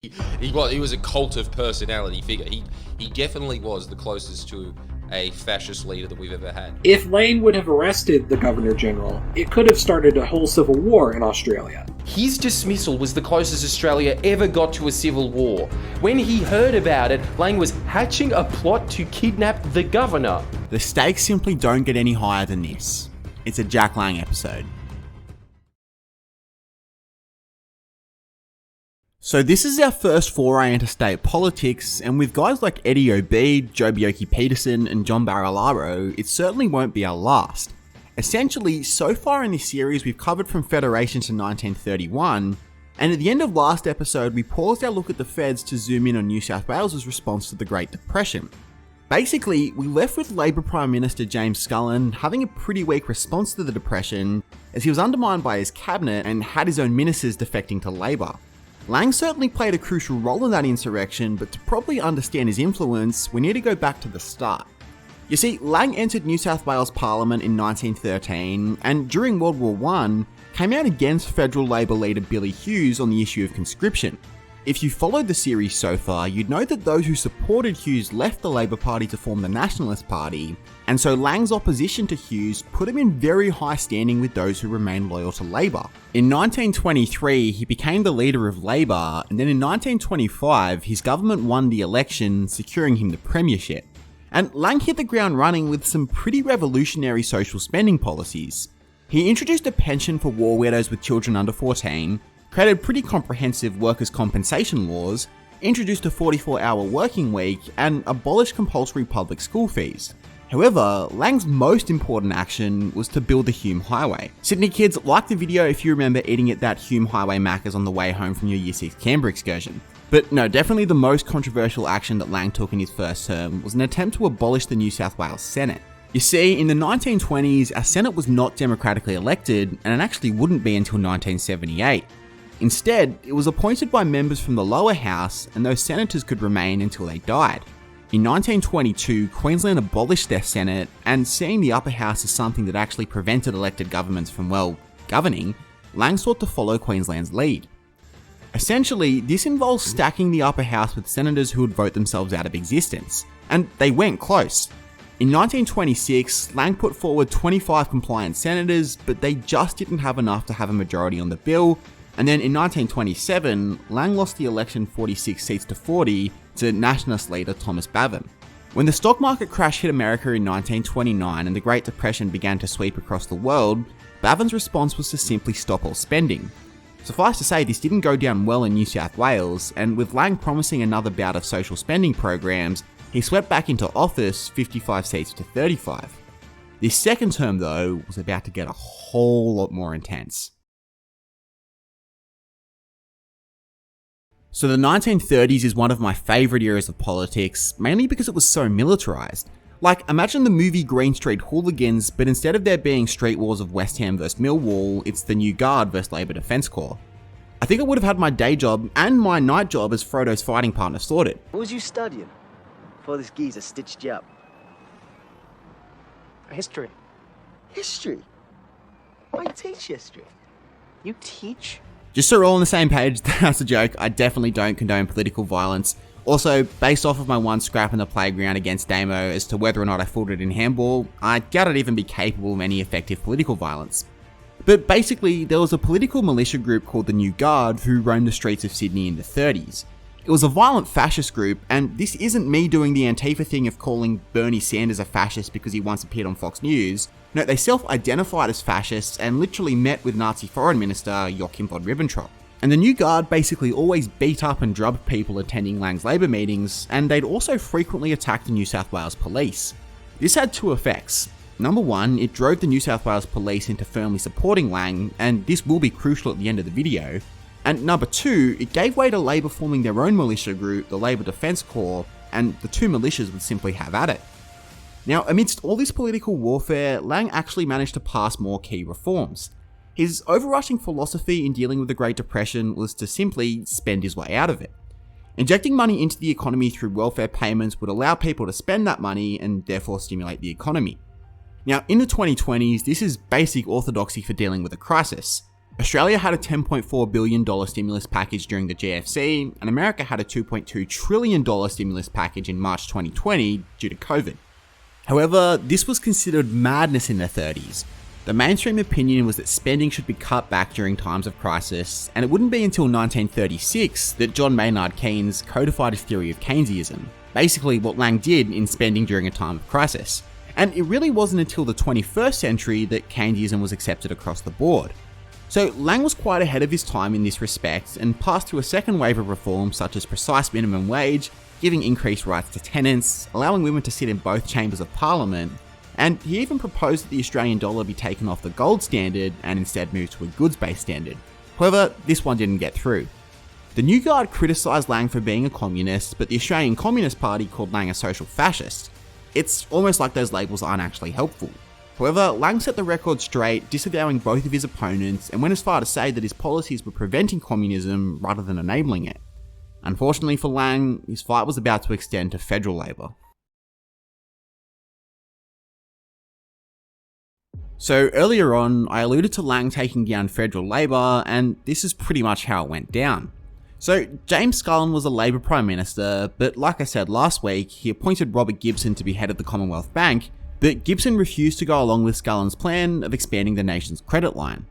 He was a cult of personality figure. He definitely was the closest to a fascist leader that we've ever had. If Lang would have arrested the Governor General, it could have started a whole civil war in Australia. His dismissal was the closest Australia ever got to a civil war. When he heard about it, Lang was hatching a plot to kidnap the governor. The stakes simply don't get any higher than this. It's a Jack Lang episode. So this is our first foray into state politics, and with guys like Eddie Obeid, Joh Bjelke-Petersen and John Barilaro, it certainly won't be our last. Essentially, so far in this series we've covered from Federation to 1931, and at the end of last episode we paused our look at the feds to zoom in on New South Wales' response to the Great Depression. Basically, we left with Labor Prime Minister James Scullin having a pretty weak response to the Depression, as he was undermined by his cabinet and had his own ministers defecting to Labor. Lang certainly played a crucial role in that insurrection, but to properly understand his influence, we need to go back to the start. You see, Lang entered New South Wales Parliament in 1913, and during World War I, came out against federal Labor leader Billy Hughes on the issue of conscription. If you followed the series so far, you'd know that those who supported Hughes left the Labor Party to form the Nationalist Party, and so Lang's opposition to Hughes put him in very high standing with those who remained loyal to Labor. In 1923, he became the leader of Labor, and then in 1925, his government won the election, securing him the premiership. And Lang hit the ground running with some pretty revolutionary social spending policies. He introduced a pension for war widows with children under 14, created pretty comprehensive workers' compensation laws, introduced a 44-hour working week, and abolished compulsory public school fees. However, Lang's most important action was to build the Hume Highway. Sydney kids, like the video if you remember eating at that Hume Highway Macca's on the way home from your Year 6 Canberra excursion. But no, definitely the most controversial action that Lang took in his first term was an attempt to abolish the New South Wales Senate. You see, in the 1920s, our Senate was not democratically elected, and it actually wouldn't be until 1978. Instead, it was appointed by members from the lower house, and those senators could remain until they died. In 1922, Queensland abolished their Senate, and seeing the upper house as something that actually prevented elected governments from, governing, Lang sought to follow Queensland's lead. Essentially, this involves stacking the upper house with senators who would vote themselves out of existence, and they went close. In 1926, Lang put forward 25 compliant senators, but they just didn't have enough to have a majority on the bill, and then in 1927, Lang lost the election 46 seats to 40 to Nationalist leader Thomas Bavin. When the stock market crash hit America in 1929 and the Great Depression began to sweep across the world, Bavin's response was to simply stop all spending. Suffice to say, this didn't go down well in New South Wales, and with Lang promising another bout of social spending programs, he swept back into office 55 seats to 35. This second term, though, was about to get a whole lot more intense. So the 1930s is one of my favourite eras of politics, mainly because it was so militarised. Like, imagine the movie Green Street Hooligans, but instead of there being street wars of West Ham vs Millwall, it's the New Guard vs Labor Defence Corps. I think I would have had my day job and my night job as Frodo's fighting partner sorted. What was you studying before this geezer stitched you up? History. History? I teach history. You teach? Just so we're all on the same page, that's a joke. I definitely don't condone political violence. Also, based off of my one scrap in the playground against Damo as to whether or not I footed it in handball, I doubt I'd even be capable of any effective political violence. But basically, there was a political militia group called the New Guard who roamed the streets of Sydney in the 30s. It was a violent fascist group, and this isn't me doing the Antifa thing of calling Bernie Sanders a fascist because he once appeared on Fox News. No, they self-identified as fascists and literally met with Nazi Foreign Minister Joachim von Ribbentrop. And the New Guard basically always beat up and drubbed people attending Lang's Labor meetings, and they'd also frequently attack the New South Wales police. This had two effects. Number one, it drove the New South Wales police into firmly supporting Lang, and this will be crucial at the end of the video. And number two, it gave way to Labor forming their own militia group, the Labor Defence Corps, and the two militias would simply have at it. Now, amidst all this political warfare, Lang actually managed to pass more key reforms. His overarching philosophy in dealing with the Great Depression was to simply spend his way out of it. Injecting money into the economy through welfare payments would allow people to spend that money and therefore stimulate the economy. Now, in the 2020s, this is basic orthodoxy for dealing with a crisis. Australia had a $10.4 billion stimulus package during the GFC, and America had a $2.2 trillion stimulus package in March 2020 due to COVID. However, this was considered madness in the 30s. The mainstream opinion was that spending should be cut back during times of crisis, and it wouldn't be until 1936 that John Maynard Keynes codified his theory of Keynesianism, basically what Lang did in spending during a time of crisis. And it really wasn't until the 21st century that Keynesianism was accepted across the board. So Lang was quite ahead of his time in this respect and passed through a second wave of reforms such as precise minimum wage, giving increased rights to tenants, allowing women to sit in both chambers of parliament, and he even proposed that the Australian dollar be taken off the gold standard and instead moved to a goods-based standard. However, this one didn't get through. The New Guard criticised Lang for being a communist, but the Australian Communist Party called Lang a social fascist. It's almost like those labels aren't actually helpful. However, Lang set the record straight, disavowing both of his opponents, and went as far to say that his policies were preventing communism rather than enabling it. Unfortunately for Lang, his fight was about to extend to federal Labor. So earlier on, I alluded to Lang taking down federal Labor, and this is pretty much how it went down. So James Scullin was a Labor Prime Minister, but like I said last week, he appointed Robert Gibson to be head of the Commonwealth Bank, but Gibson refused to go along with Scullin's plan of expanding the nation's credit line.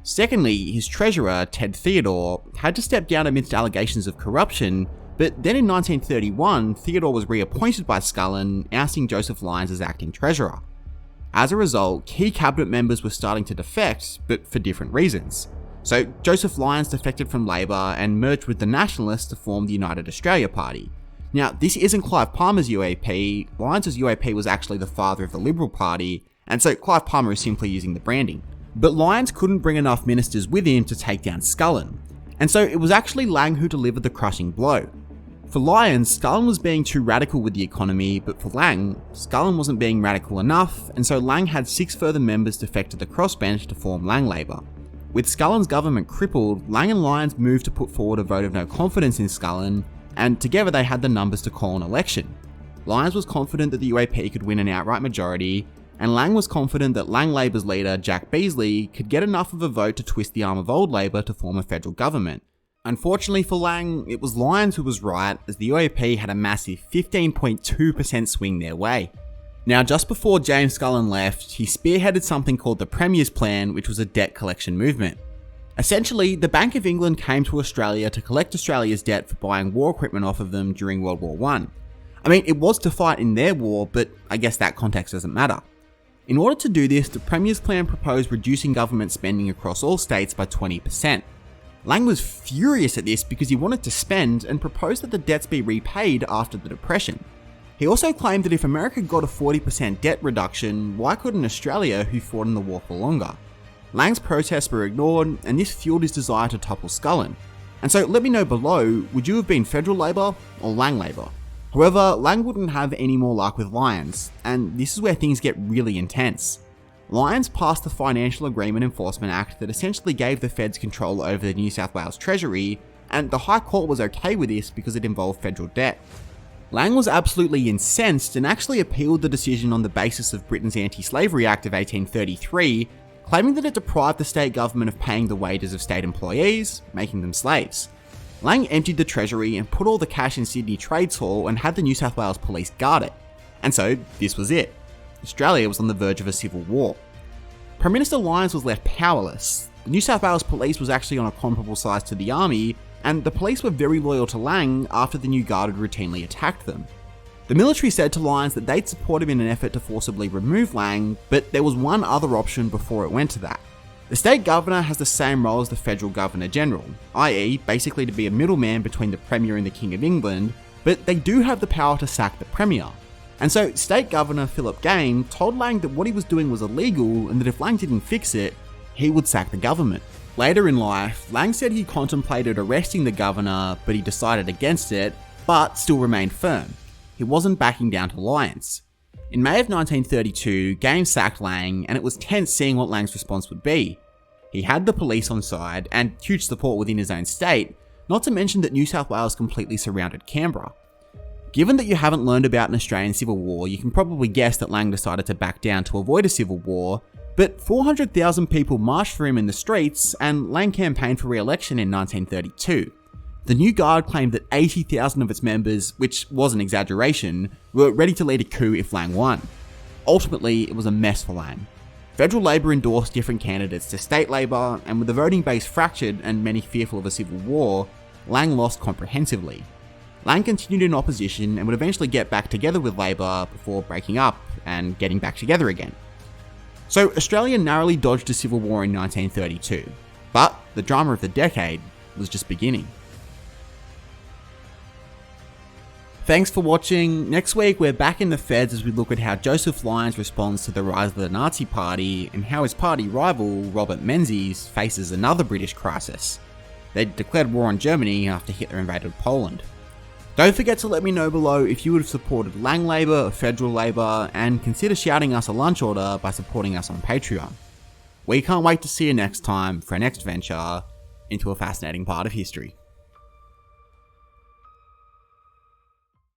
Secondly, his treasurer, Ted Theodore, had to step down amidst allegations of corruption, but then in 1931, Theodore was reappointed by Scullin, ousting Joseph Lyons as acting treasurer. As a result, key cabinet members were starting to defect, but for different reasons. So Joseph Lyons defected from Labor and merged with the Nationalists to form the United Australia Party. Now, this isn't Clive Palmer's UAP. Lyons' UAP was actually the father of the Liberal Party, and so Clive Palmer is simply using the branding. But Lyons couldn't bring enough ministers with him to take down Scullin, and so it was actually Lang who delivered the crushing blow. For Lyons, Scullin was being too radical with the economy, but for Lang, Scullin wasn't being radical enough, and so Lang had 6 further members defect to the crossbench to form Lang Labor. With Scullin's government crippled, Lang and Lyons moved to put forward a vote of no confidence in Scullin, and together they had the numbers to call an election. Lyons was confident that the UAP could win an outright majority, and Lang was confident that Lang Labor's leader, Jack Beazley, could get enough of a vote to twist the arm of old Labor to form a federal government. Unfortunately for Lang, it was Lyons who was right, as the UAP had a massive 15.2% swing their way. Now, just before James Scullin left, he spearheaded something called the Premier's Plan, which was a debt collection movement. Essentially, the Bank of England came to Australia to collect Australia's debt for buying war equipment off of them during World War I. I mean, it was to fight in their war, but I guess that context doesn't matter. In order to do this, the Premier's Plan proposed reducing government spending across all states by 20%. Lang was furious at this because he wanted to spend and proposed that the debts be repaid after the Depression. He also claimed that if America got a 40% debt reduction, why couldn't Australia, who fought in the war for longer? Lang's protests were ignored, and this fueled his desire to topple Scullin. And so let me know below, would you have been Federal Labor or Lang Labor? However, Lang wouldn't have any more luck with Lyons, and this is where things get really intense. Lyons passed the Financial Agreement Enforcement Act that essentially gave the feds control over the New South Wales Treasury, and the High Court was okay with this because it involved federal debt. Lang was absolutely incensed and actually appealed the decision on the basis of Britain's Anti-Slavery Act of 1833, claiming that it deprived the state government of paying the wages of state employees, making them slaves. Lang emptied the treasury and put all the cash in Sydney Trades Hall and had the New South Wales Police guard it. And so, this was it. Australia was on the verge of a civil war. Prime Minister Lyons was left powerless. The New South Wales Police was actually on a comparable size to the army, and the police were very loyal to Lang after the New Guard had routinely attacked them. The military said to Lyons that they'd support him in an effort to forcibly remove Lang, but there was one other option before it went to that. The state governor has the same role as the federal governor general, i.e. basically to be a middleman between the Premier and the King of England, but they do have the power to sack the Premier. And so State Governor Philip Game told Lang that what he was doing was illegal and that if Lang didn't fix it, he would sack the government. Later in life, Lang said he contemplated arresting the governor, but he decided against it, but still remained firm. He wasn't backing down to Lyons. In May of 1932, Game sacked Lang, and it was tense seeing what Lang's response would be. He had the police on side, and huge support within his own state, not to mention that New South Wales completely surrounded Canberra. Given that you haven't learned about an Australian civil war, you can probably guess that Lang decided to back down to avoid a civil war, But 400,000 people marched for him in the streets, and Lang campaigned for re-election in 1932. The New Guard claimed that 80,000 of its members, which was an exaggeration, were ready to lead a coup if Lang won. Ultimately, it was a mess for Lang. Federal Labor endorsed different candidates to state Labor, and with the voting base fractured and many fearful of a civil war, Lang lost comprehensively. Lang continued in opposition and would eventually get back together with Labor before breaking up and getting back together again. So Australia narrowly dodged a civil war in 1932, but the drama of the decade was just beginning. Thanks for watching. Next week we're back in the feds as we look at how Joseph Lyons responds to the rise of the Nazi Party and how his party rival Robert Menzies faces another British crisis. They declared war on Germany after Hitler invaded Poland. Don't forget to let me know below if you would have supported Lang Labor or Federal Labor, and consider shouting us a lunch order by supporting us on Patreon. We can't wait to see you next time for our next venture into a fascinating part of history.